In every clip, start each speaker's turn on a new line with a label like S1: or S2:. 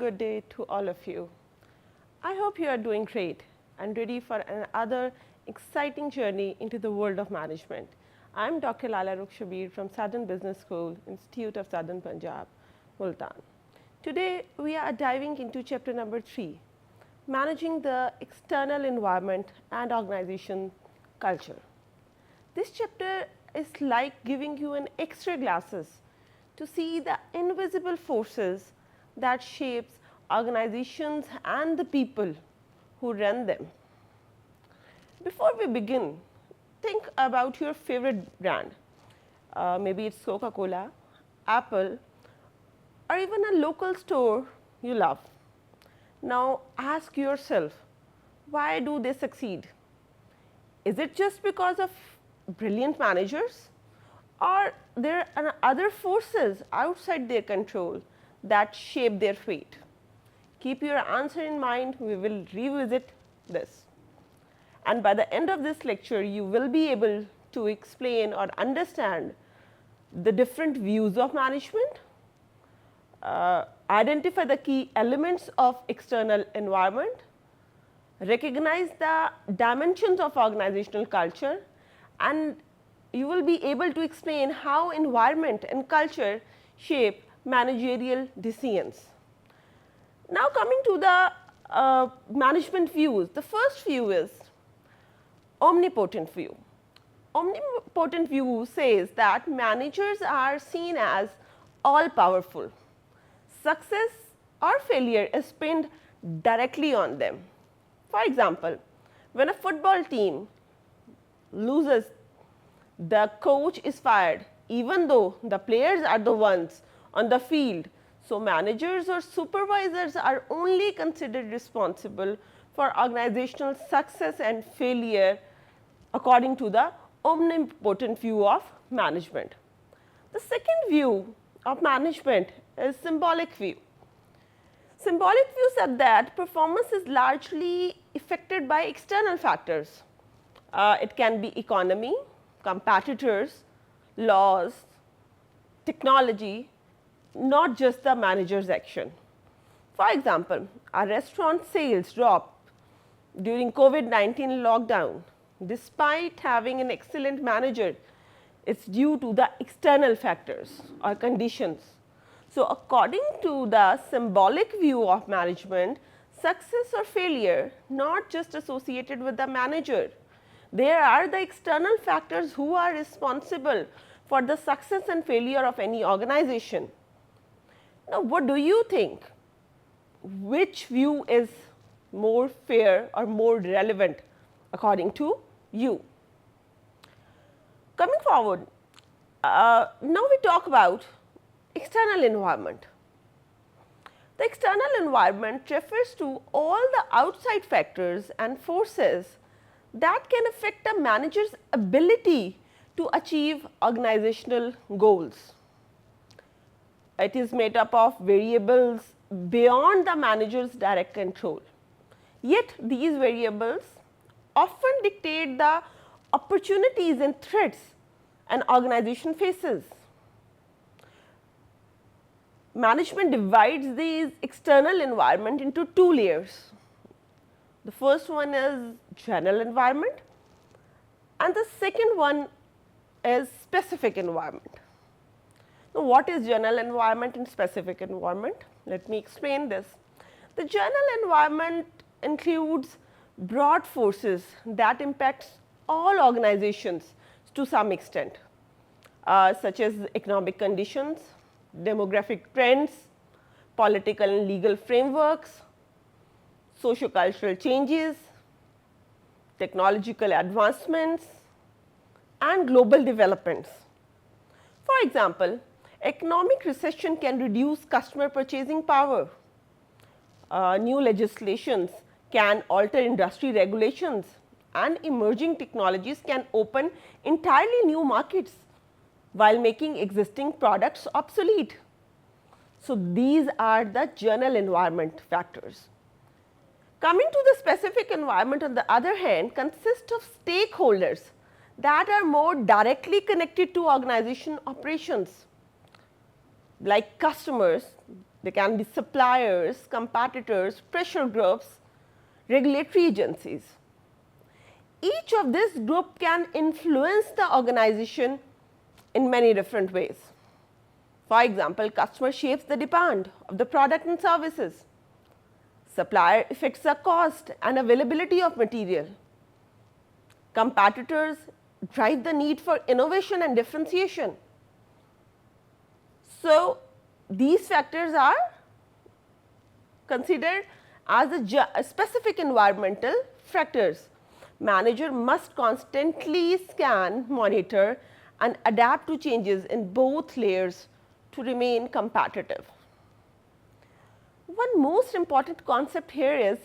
S1: good day to all of you. I hope you are doing great and ready for another exciting journey into the world of management. I am Dr. Lala Rukshabir from Southern Business School, Institute of Southern Punjab, Multan. Today, we are diving into chapter number 3, Managing the External Environment and Organization Culture. This chapter is like giving you an X-ray glasses to see the invisible forces that shapes organizations and the people who run them. Before we begin, think about your favorite brand. Maybe it's Coca-Cola, Apple, or even a local store you love. Now ask yourself, why do they succeed? Is it just because of brilliant managers, or there are other forces outside their control that shape their fate? Keep your answer in mind, we will revisit this. And by the end of this lecture, you will be able to explain or understand the different views of management, identify the key elements of external environment, recognize the dimensions of organizational culture, and you will be able to explain how environment and culture shape managerial decisions. Now coming to the management views, the first view is omnipotent view. Omnipotent view says that managers are seen as all powerful. Success or failure is pinned directly on them. For example, when a football team loses, the coach is fired even though the players are the ones on the field. So, managers or supervisors are only considered responsible for organizational success and failure according to the omnipotent view of management. The second view of management is symbolic view. Symbolic view said that performance is largely affected by external factors. It can be economy, competitors, laws, technology, not just the manager's action. For example, our restaurant sales dropped during COVID-19 lockdown. Despite having an excellent manager, it's due to the external factors or conditions. So, according to the symbolic view of management, success or failure not just associated with the manager. There are the external factors who are responsible for the success and failure of any organization. Now, what do you think? Which view is more fair or more relevant according to you? Coming forward, now we talk about external environment. The external environment refers to all the outside factors and forces that can affect a manager's ability to achieve organizational goals. It is made up of variables beyond the manager's direct control. Yet these variables often dictate the opportunities and threats an organization faces. Management divides these external environment into two layers. The first one is general environment and the second one is specific environment. Now, what is general environment and specific environment? Let me explain this. The general environment includes broad forces that impacts all organizations to some extent, such as economic conditions, demographic trends, political and legal frameworks, socio-cultural changes, technological advancements, and global developments. For example, economic recession can reduce customer purchasing power. New legislations can alter industry regulations, and emerging technologies can open entirely new markets while making existing products obsolete. So, these are the general environment factors. Coming to the specific environment, on the other hand, consists of stakeholders that are more directly connected to organization operations, like customers They can be suppliers, competitors, pressure groups, regulatory agencies. Each of this group can influence the organization in many different ways. For example, customer shapes the demand of the product and services. Supplier affects the cost and availability of material. Competitors drive the need for innovation and differentiation. So, these factors are considered as a specific environmental factors. Manager must constantly scan, monitor and adapt to changes in both layers to remain competitive. One most important concept here is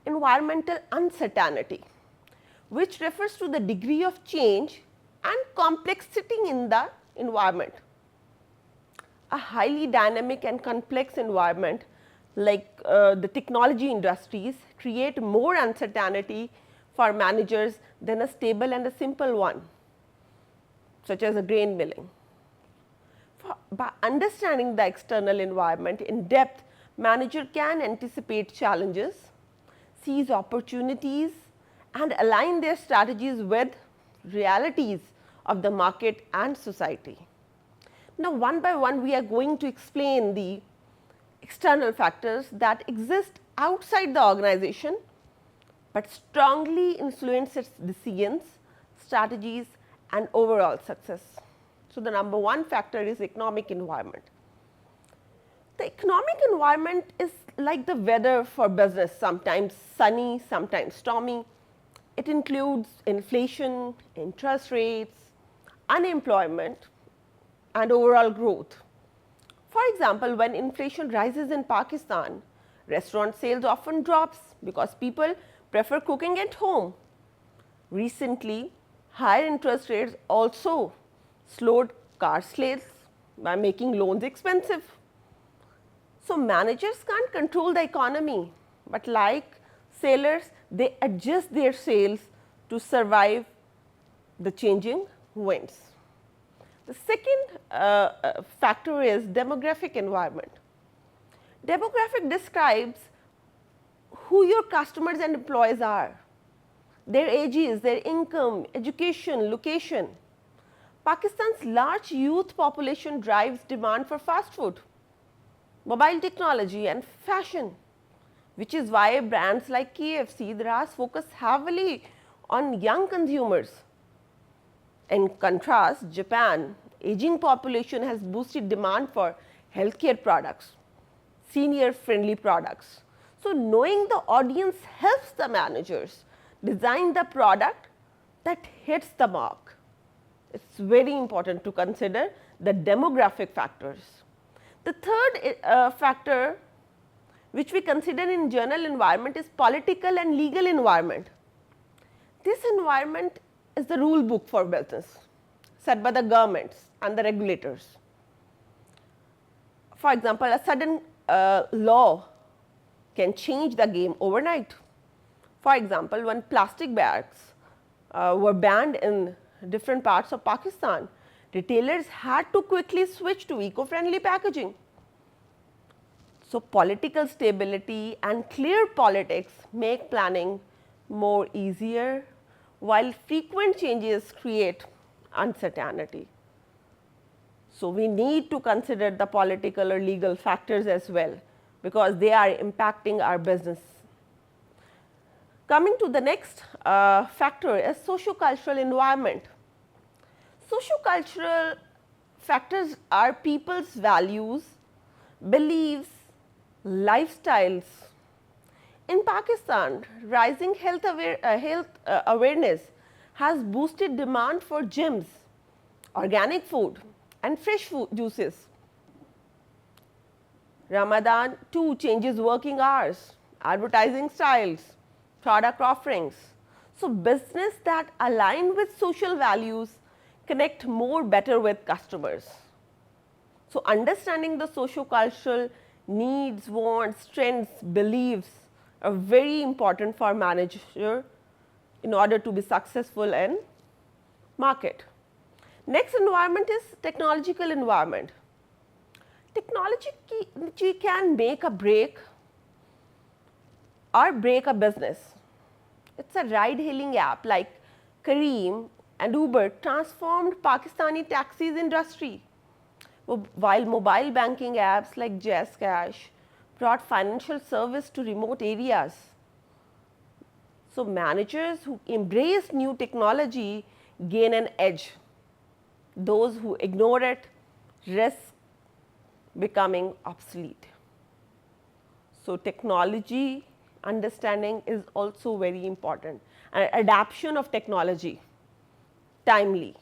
S1: environmental uncertainty, which refers to the degree of change and complexity in the environment. A highly dynamic and complex environment like the technology industries create more uncertainty for managers than a stable and a simple one, such as a grain milling. By understanding the external environment in depth, manager can anticipate challenges, seize opportunities and align their strategies with realities of the market and society. Now, one by one we are going to explain the external factors that exist outside the organization, but strongly influence its decisions, strategies and overall success. So, the number one factor is economic environment. The economic environment is like the weather for business, sometimes sunny, sometimes stormy. It includes inflation, interest rates, unemployment and overall growth. For example, when inflation rises in Pakistan, restaurant sales often drops because people prefer cooking at home. Recently, higher interest rates also slowed car sales by making loans expensive. So, managers can't control the economy, but like sailors, they adjust their sails to survive the changing winds. The second factor is demographic environment. Demographic describes who your customers and employees are, their ages, their income, education, location. Pakistan's large youth population drives demand for fast food, mobile technology and fashion, which is why brands like KFC, Dras focus heavily on young consumers. In contrast, Japan, aging population has boosted demand for healthcare products, senior friendly products. So, knowing the audience helps the managers design the product that hits the mark. It is very important to consider the demographic factors. The third factor which we consider in general environment is political and legal environment. This environment is the rule book for business set by the governments and the regulators. For example, a sudden law can change the game overnight. For example, when plastic bags were banned in different parts of Pakistan, retailers had to quickly switch to eco-friendly packaging. So, political stability and clear politics make planning more easier, while frequent changes create uncertainty. So, we need to consider the political or legal factors as well, because they are impacting our business. Coming to the next factor is socio-cultural environment. Socio-cultural factors are people's values, beliefs, lifestyles. In Pakistan, rising health awareness has boosted demand for gyms, organic food and fresh food juices. Ramadan too changes working hours, advertising styles, product offerings. So, business that align with social values connect more better with customers. So, understanding the socio-cultural needs, wants, trends, beliefs are very important for manager in order to be successful in market. Next environment is technological environment. Technology can make a break or break a business. It's a ride-hailing app like Careem and Uber transformed Pakistani taxis industry, while mobile banking apps like JazzCash brought financial service to remote areas. So managers who embrace new technology gain an edge. Those who ignore it risk becoming obsolete. So technology understanding is also very important, and adaptation of technology timely.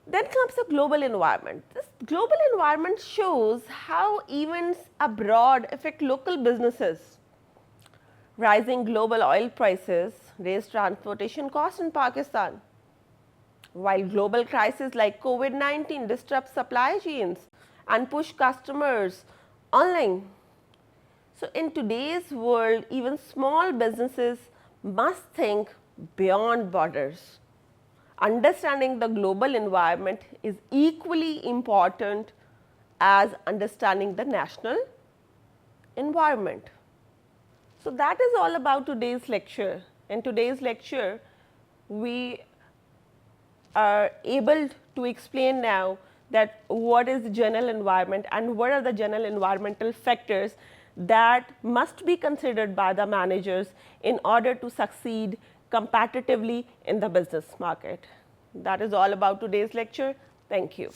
S1: Then comes the global environment. This global environment shows how events abroad affect local businesses. Rising global oil prices raise transportation costs in Pakistan, while global crises like COVID-19 disrupt supply chains and push customers online. So, in today's world, even small businesses must think beyond borders. Understanding the global environment is equally important as understanding the national environment. So, that is all about today's lecture. In today's lecture, we are able to explain now that what is the general environment and what are the general environmental factors that must be considered by the managers in order to succeed competitively in the business market. That is all about today's lecture. Thank you.